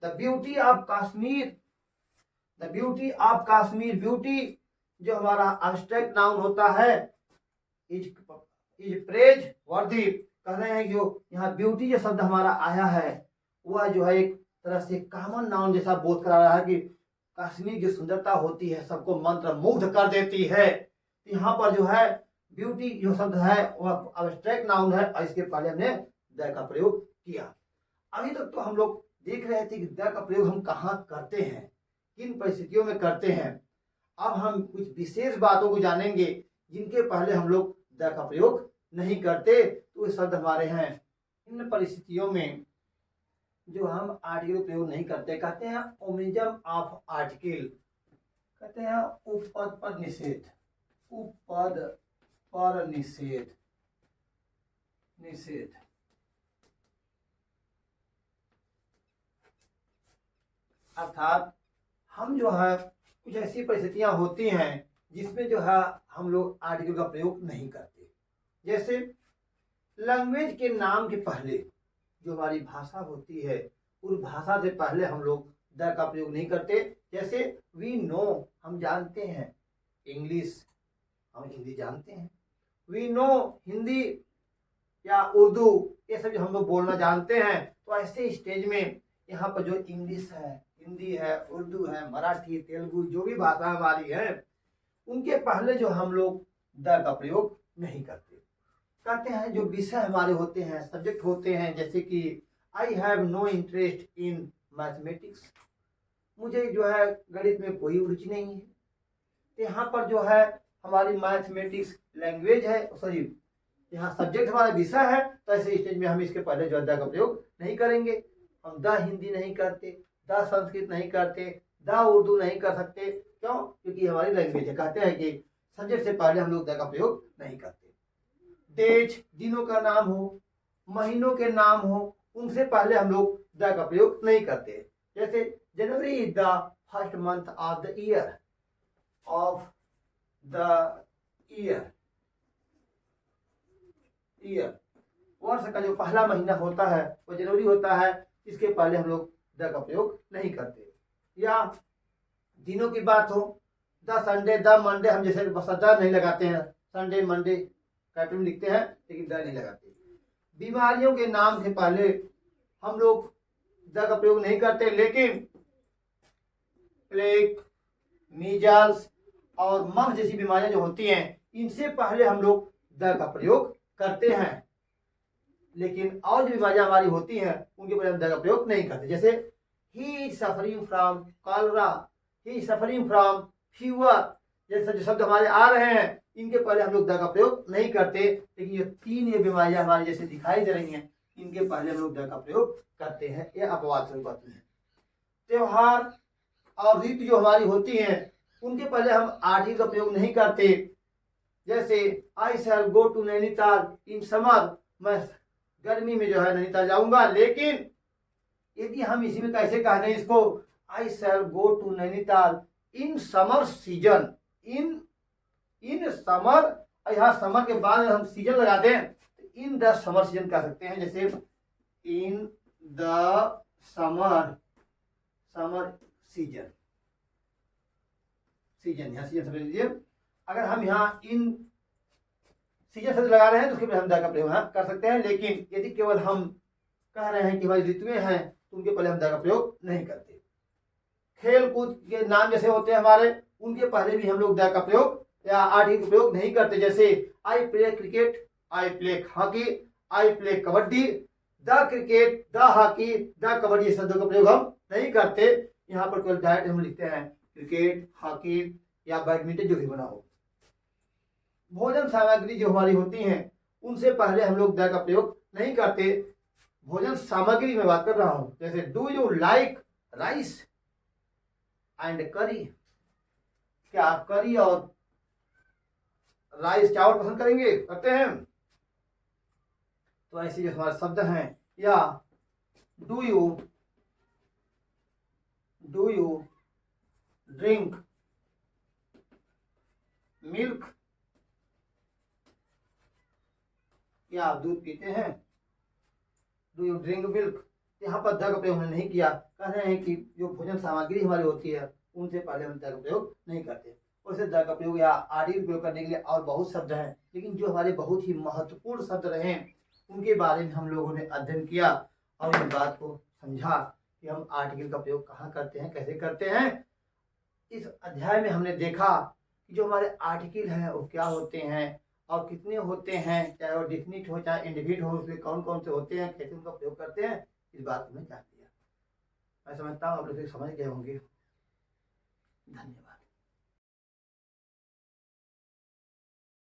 the beauty of Kashmir, the beauty of Kashmir, beauty जो हमारा अब्स्ट्रैक्ट नाउन होता है इज प्रेज वर्दी। कह रहे हैं जो यहाँ ब्यूटी जो शब्द हमारा आया है वह जो है एक तरह से कॉमन नाउन जैसा बोध करा रहा है कि कश्मीर की सुंदरता होती है, सबको मंत्र मुग्ध कर देती है। यहाँ पर जो है ब्यूटी जो शब्द है वह अब्स्ट्रैक्ट नाउन है और इसके पहले हमने द का प्रयोग किया। अभी तक तो हम लोग देख रहे थे कि द का प्रयोग हम कहाँ करते हैं, किन परिस्थितियों में करते हैं। अब हम कुछ विशेष बातों को जानेंगे जिनके पहले हम लोग द का प्रयोग नहीं करते। तो ये शब्द हमारे हैं इन परिस्थितियों में जो हम आर्टिकल प्रयोग नहीं करते। कहते हैं ओमिज्म ऑफ आर्टिकल, कहते हैं उपपद पर निषेध, उपपद पर निषेध, निषेध। अर्थात हम जो है कुछ ऐसी परिस्थितियां होती हैं जिसमें जो है हम लोग आर्टिकल का प्रयोग नहीं करते। जैसे लैंग्वेज के नाम के पहले जो हमारी भाषा होती है उस भाषा से पहले हम लोग द का प्रयोग नहीं करते। जैसे वी नो, हम जानते हैं इंग्लिश, हम हिंदी जानते हैं। वी नो, हिंदी या उर्दू, ये सब जो हम लोग बोलना जानते हैं। तो ऐसे स्टेज में यहाँ पर जो इंग्लिश है, हिंदी है, उर्दू है, मराठी, तेलुगु जो भी भाषा हमारी है उनके पहले जो हम लोग द का प्रयोग नहीं करते। कहते हैं जो विषय हमारे होते हैं, सब्जेक्ट होते हैं, जैसे कि I have no interest in mathematics, मुझे जो है गणित में कोई रुचि नहीं है। तो यहाँ पर जो है हमारी मैथमेटिक्स लैंग्वेज है, सॉरी यहाँ सब्जेक्ट हमारा विषय है, तो ऐसे स्टेज में हम इसके पहले जो द का प्रयोग नहीं करेंगे। हम द हिंदी नहीं करते, द संस्कृत नहीं करते, द उर्दू नहीं कर सकते। क्यों? क्योंकि हमारी लैंग्वेज है। कहते हैं कि सब्जेक्ट से पहले हम लोग द का प्रयोग नहीं करते। डेट, दिनों का नाम हो, महीनों के नाम हो, उनसे पहले हम लोग द का प्रयोग नहीं करते। जैसे जनवरी is the first month of the year, of the year, year वर्ष का जो पहला महीना होता है वो जनवरी होता है, इसके पहले हम लोग द का प्रयोग नहीं करते। या दिनों की बात हो, द संडे, द मंडे, हम जैसे द नहीं लगाते हैं, संडे मंडे कैपिटल में लिखते हैं लेकिन द नहीं लगाते। बीमारियों के नाम के पहले हम लोग द का प्रयोग नहीं करते, लेकिन प्लेग, मीजल्स और मम्स जैसी बीमारियां जो होती हैं इनसे पहले हम लोग द का प्रयोग करते हैं। लेकिन और जो बीमारियां हमारी होती हैं उनके पहले हम द का प्रयोग नहीं करते। जैसे he is suffering from cholera, he is suffering from fever, जैसे जो शब्द हमारे आ रहे हैं इनके पहले हम लोग द का प्रयोग नहीं करते। लेकिन ये तीन ये बीमारियां हमारी जैसे दिखाई दे रही हैं इनके पहले हम लोग द का प्रयोग करते हैं। ये अपवाद स्वरूप बातें हैं। त्योहार और ऋतु जो हमारी होती हैं उनके पहले हम आर्टिकल का प्रयोग नहीं करते। जैसे I shall go to Nainital in summer, मैं गर्मी में जो है नैनीताल जाऊंगा। लेकिन यदि हम इसी में कैसे कह दें इसको, I shall go to Nainital in summer season, in summer, यहाँ समर के बाद हम सीजन लगा दें तो इन द समर सीजन कह सकते हैं। जैसे इन द समर सीजन, यहाँ सीजन समझ लीजिए। अगर हम यहाँ इन सीजन शब्द लगा रहे हैं तो उसके पहले हम द का प्रयोग यहाँ कर सकते हैं। लेकिन यदि केवल हम कह रहे हैं कि हमारी ऋतुएं हैं तो उनके पहले हम द का प्रयोग नहीं करते। खेल कूद के नाम जैसे होते हैं हमारे, उनके पहले भी हम लोग द का प्रयोग या आर्टिकल का प्रयोग नहीं करते। जैसे I play cricket, I play hockey, I play kabaddi, the cricket, the hockey, the kabaddi शब्दों का प्रयोग हम नहीं करते। यहाँ पर केवल डायरेक्ट हम लिखते हैं क्रिकेट, हॉकी या बैडमिंटन, जो भी बना हो। भोजन सामग्री जो हमारी होती हैं उनसे पहले हम लोग द का प्रयोग नहीं करते। भोजन सामग्री में बात कर रहा हूं। जैसे do you like rice and करी, क्या आप करी और राइस चावल पसंद करेंगे, करते हैं? तो ऐसे जो हमारे शब्द हैं, या डू यू ड्रिंक मिल्क, क्या आप दूध पीते हैं? Do you drink milk. यहाँ पर द का प्रयोग हमने नहीं किया, कह रहे हैं कि जो भोजन सामग्री हमारी होती है उनसे पहले हम द का प्रयोग नहीं करते। वैसे द का प्रयोग या आदि प्रयोग करने के लिए और बहुत शब्द हैं, लेकिन जो हमारे बहुत ही महत्वपूर्ण शब्द रहे उनके बारे में हम लोगों ने अध्ययन किया और इस बात को समझा कि हम आर्टिकल का प्रयोग कहाँ करते हैं, कैसे करते हैं। इस अध्याय में हमने देखा कि जो हमारे आर्टिकल हैं वो क्या होते हैं और कितने होते हैं, चाहे वो डिफिनिट हो चाहे इंडिफिनिट हो, उसमें कौन कौन से होते हैं, कैसे उनका प्रयोग करते हैं, इस बात को मैं जान लिया। मैं समझता हूँ आप लोग समझ गए होंगे। धन्यवाद।